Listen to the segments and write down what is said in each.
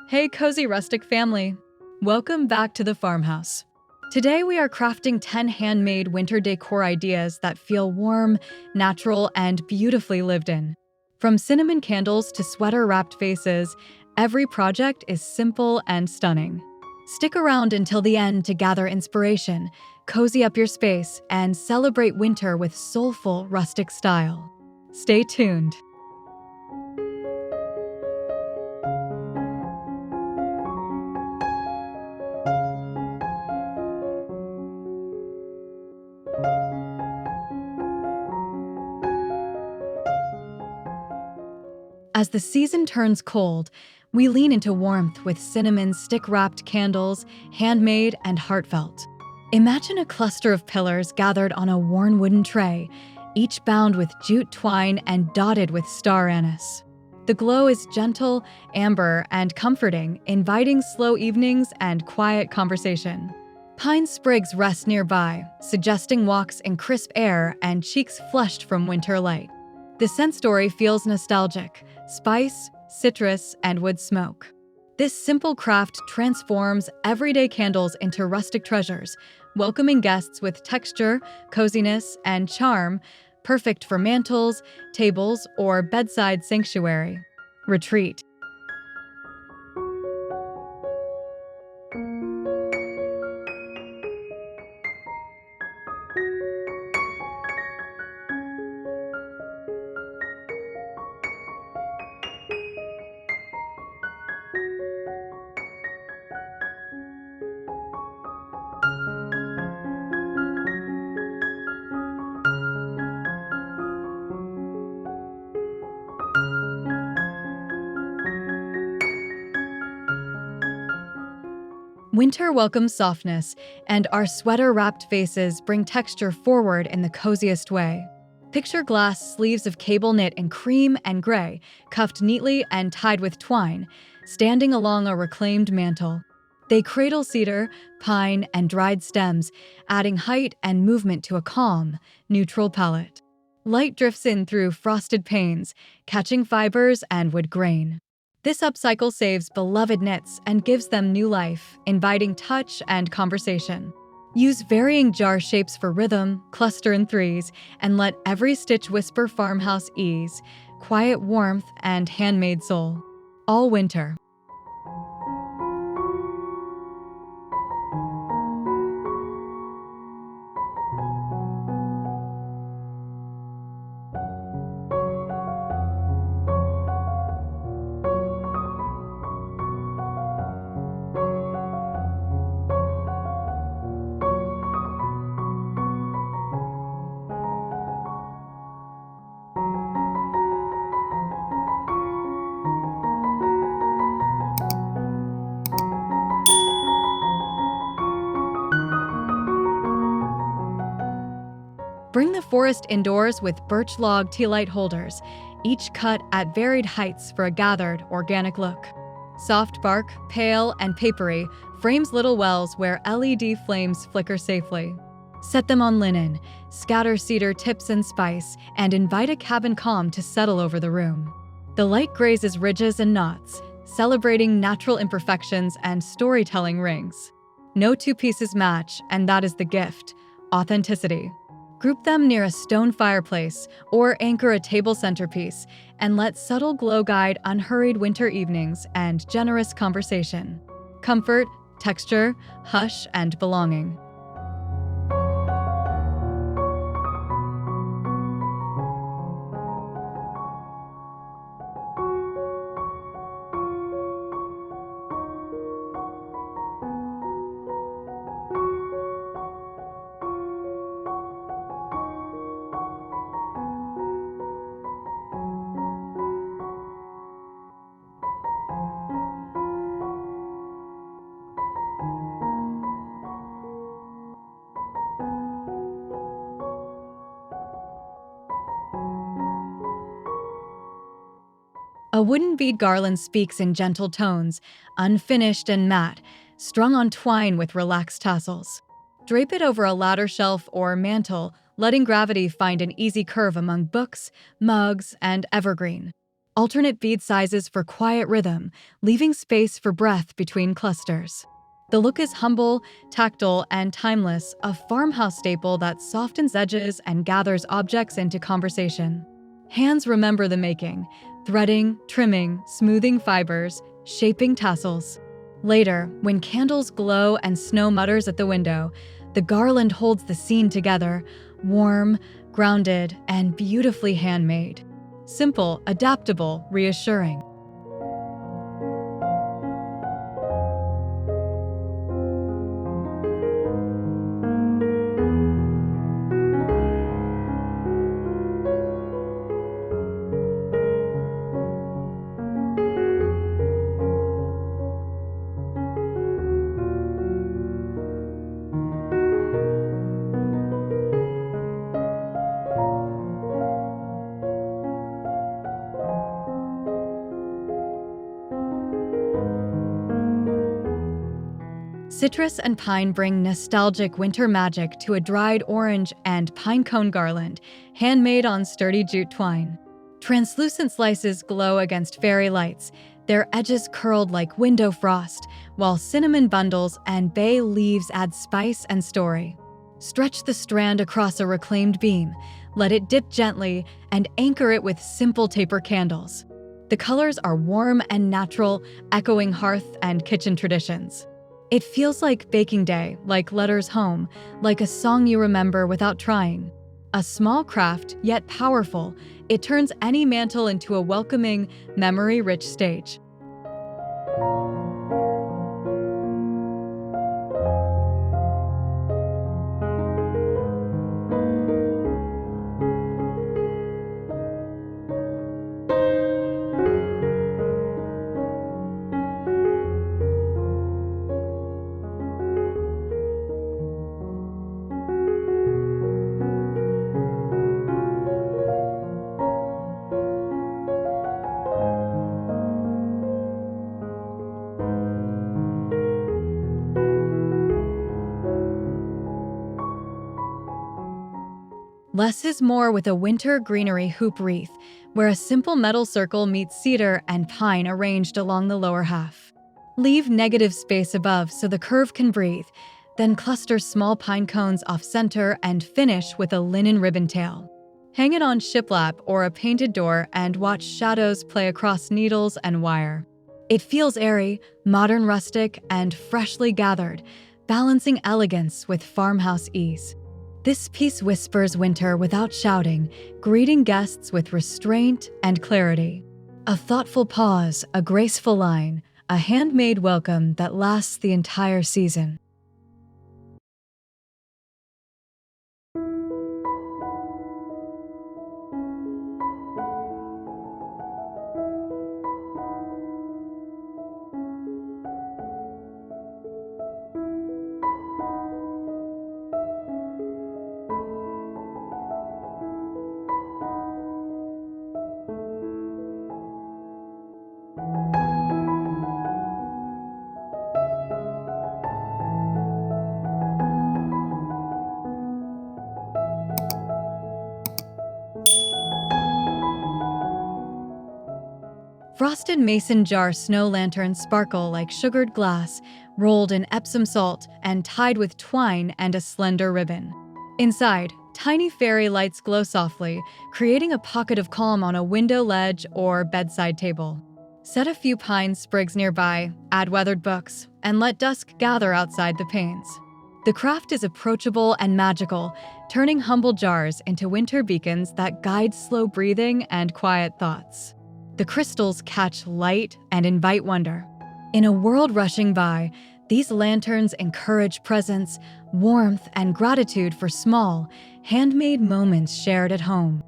Hey, cozy rustic family. Welcome back to the farmhouse. Today we are crafting 10 handmade winter decor ideas that feel warm, natural, and beautifully lived in. From cinnamon candles to sweater-wrapped vases, every project is simple and stunning. Stick around until the end to gather inspiration, cozy up your space, and celebrate winter with soulful rustic style. Stay tuned. As the season turns cold, we lean into warmth with cinnamon stick-wrapped candles, handmade and heartfelt. Imagine a cluster of pillars gathered on a worn wooden tray, each bound with jute twine and dotted with star anise. The glow is gentle, amber, and comforting, inviting slow evenings and quiet conversation. Pine sprigs rest nearby, suggesting walks in crisp air and cheeks flushed from winter light. The scent story feels nostalgic: spice, citrus, and wood smoke. This simple craft transforms everyday candles into rustic treasures, welcoming guests with texture, coziness, and charm, perfect for mantels, tables, or bedside sanctuary. Retreat. Winter welcomes softness, and our sweater-wrapped vases bring texture forward in the coziest way. Picture glass sleeves of cable knit in cream and gray, cuffed neatly and tied with twine, standing along a reclaimed mantel. They cradle cedar, pine, and dried stems, adding height and movement to a calm, neutral palette. Light drifts in through frosted panes, catching fibers and wood grain. This upcycle saves beloved knits and gives them new life, inviting touch and conversation. Use varying jar shapes for rhythm, cluster in threes, and let every stitch whisper farmhouse ease, quiet warmth, and handmade soul. All winter. Bring the forest indoors with birch log tealight holders, each cut at varied heights for a gathered, organic look. Soft bark, pale and papery, frames little wells where LED flames flicker safely. Set them on linen, scatter cedar tips and spice, and invite a cabin calm to settle over the room. The light grazes ridges and knots, celebrating natural imperfections and storytelling rings. No two pieces match, and that is the gift: authenticity. Group them near a stone fireplace or anchor a table centerpiece and let subtle glow guide unhurried winter evenings and generous conversation. Comfort, texture, hush, and belonging. A wooden bead garland speaks in gentle tones, unfinished and matte, strung on twine with relaxed tassels. Drape it over a ladder shelf or mantel, letting gravity find an easy curve among books, mugs, and evergreen. alternate bead sizes for quiet rhythm, leaving space for breath between clusters. The look is humble, tactile, and timeless, a farmhouse staple that softens edges and gathers objects into conversation. Hands remember the making, threading, trimming, smoothing fibers, shaping tassels. Later, when candles glow and snow mutters at the window, the garland holds the scene together, warm, grounded, and beautifully handmade. Simple, adaptable, reassuring. Citrus and pine bring nostalgic winter magic to a dried orange and pinecone garland, handmade on sturdy jute twine. Translucent slices glow against fairy lights, their edges curled like window frost, while cinnamon bundles and bay leaves add spice and story. Stretch the strand across a reclaimed beam, let it dip gently, and anchor it with simple taper candles. The colors are warm and natural, echoing hearth and kitchen traditions. It feels like baking day, like letters home, like a song you remember without trying. A small craft, yet powerful, it turns any mantel into a welcoming, memory-rich stage. Less is more with a winter greenery hoop wreath, where a simple metal circle meets cedar and pine arranged along the lower half. Leave negative space above so the curve can breathe, then cluster small pine cones off-center and finish with a linen ribbon tail. Hang it on shiplap or a painted door and watch shadows play across needles and wire. It feels airy, modern rustic, and freshly gathered, balancing elegance with farmhouse ease. This piece whispers winter without shouting, greeting guests with restraint and clarity. A thoughtful pause, a graceful line, a handmade welcome that lasts the entire season. Frosted mason jar snow lanterns sparkle like sugared glass, rolled in Epsom salt and tied with twine and a slender ribbon. Inside, tiny fairy lights glow softly, creating a pocket of calm on a window ledge or bedside table. Set a few pine sprigs nearby, add weathered books, and let dusk gather outside the panes. The craft is approachable and magical, turning humble jars into winter beacons that guide slow breathing and quiet thoughts. The crystals catch light and invite wonder. In a world rushing by, these lanterns encourage presence, warmth, and gratitude for small, handmade moments shared at home.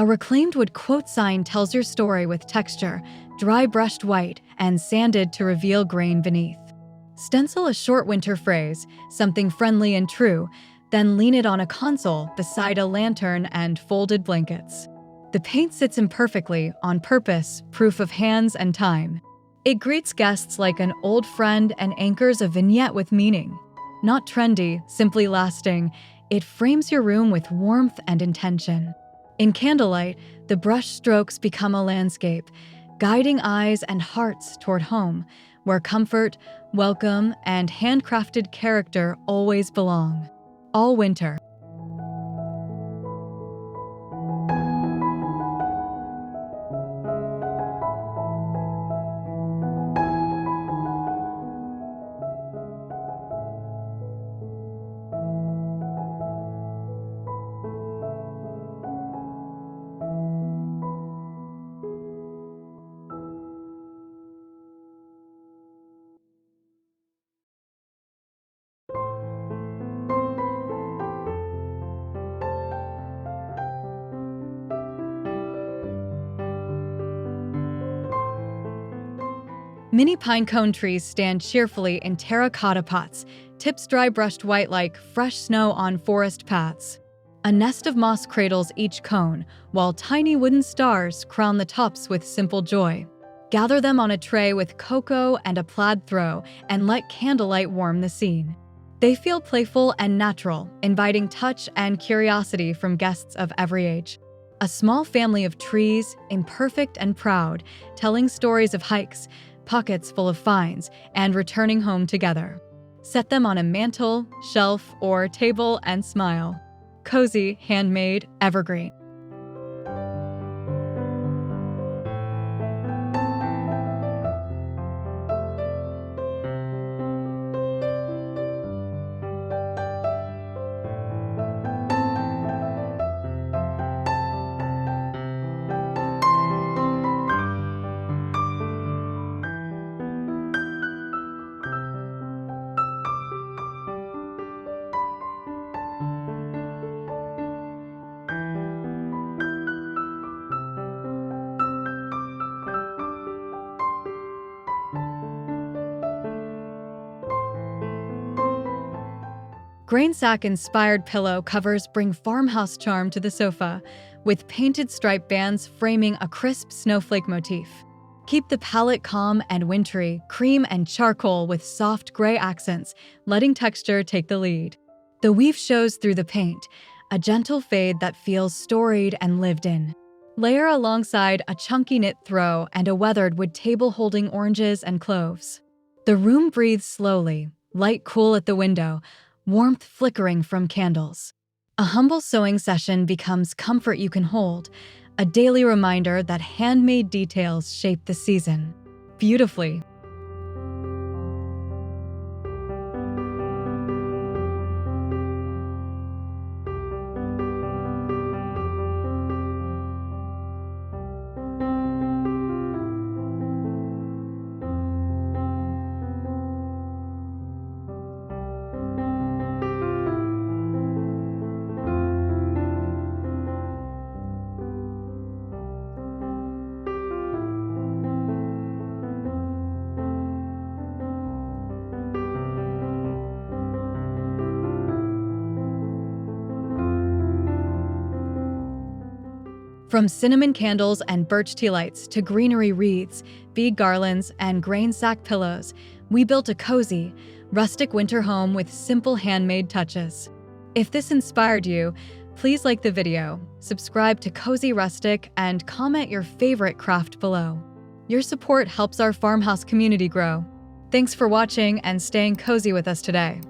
A reclaimed wood quote sign tells your story with texture, dry brushed white and sanded to reveal grain beneath. Stencil a short winter phrase, something friendly and true, then lean it on a console beside a lantern and folded blankets. The paint sits imperfectly, on purpose, proof of hands and time. It greets guests like an old friend and anchors a vignette with meaning. Not trendy, simply lasting, it frames your room with warmth and intention. In candlelight, the brush strokes become a landscape, guiding eyes and hearts toward home, where comfort, welcome, and handcrafted character always belong. All winter. Mini pinecone trees stand cheerfully in terracotta pots, tips dry brushed white like fresh snow on forest paths. A nest of moss cradles each cone, while tiny wooden stars crown the tops with simple joy. Gather them on a tray with cocoa and a plaid throw, and let candlelight warm the scene. They feel playful and natural, inviting touch and curiosity from guests of every age. A small family of trees, imperfect and proud, telling stories of hikes, pockets full of finds, and returning home together. Set them on a mantel, shelf, or table and smile. Cozy, handmade, evergreen. Grain sack-inspired pillow covers bring farmhouse charm to the sofa, with painted stripe bands framing a crisp snowflake motif. Keep the palette calm and wintry, cream and charcoal with soft gray accents, letting texture take the lead. The weave shows through the paint, a gentle fade that feels storied and lived in. Layer alongside a chunky knit throw and a weathered wood table holding oranges and cloves. The room breathes slowly, light cool at the window, warmth flickering from candles. A humble sewing session becomes comfort you can hold, a daily reminder that handmade details shape the season beautifully. From cinnamon candles and birch tealights to greenery wreaths, bead garlands, and grain sack pillows, we built a cozy, rustic winter home with simple handmade touches. If this inspired you, please like the video, subscribe to Cozy Rustic, and comment your favorite craft below. Your support helps our farmhouse community grow. Thanks for watching and staying cozy with us today.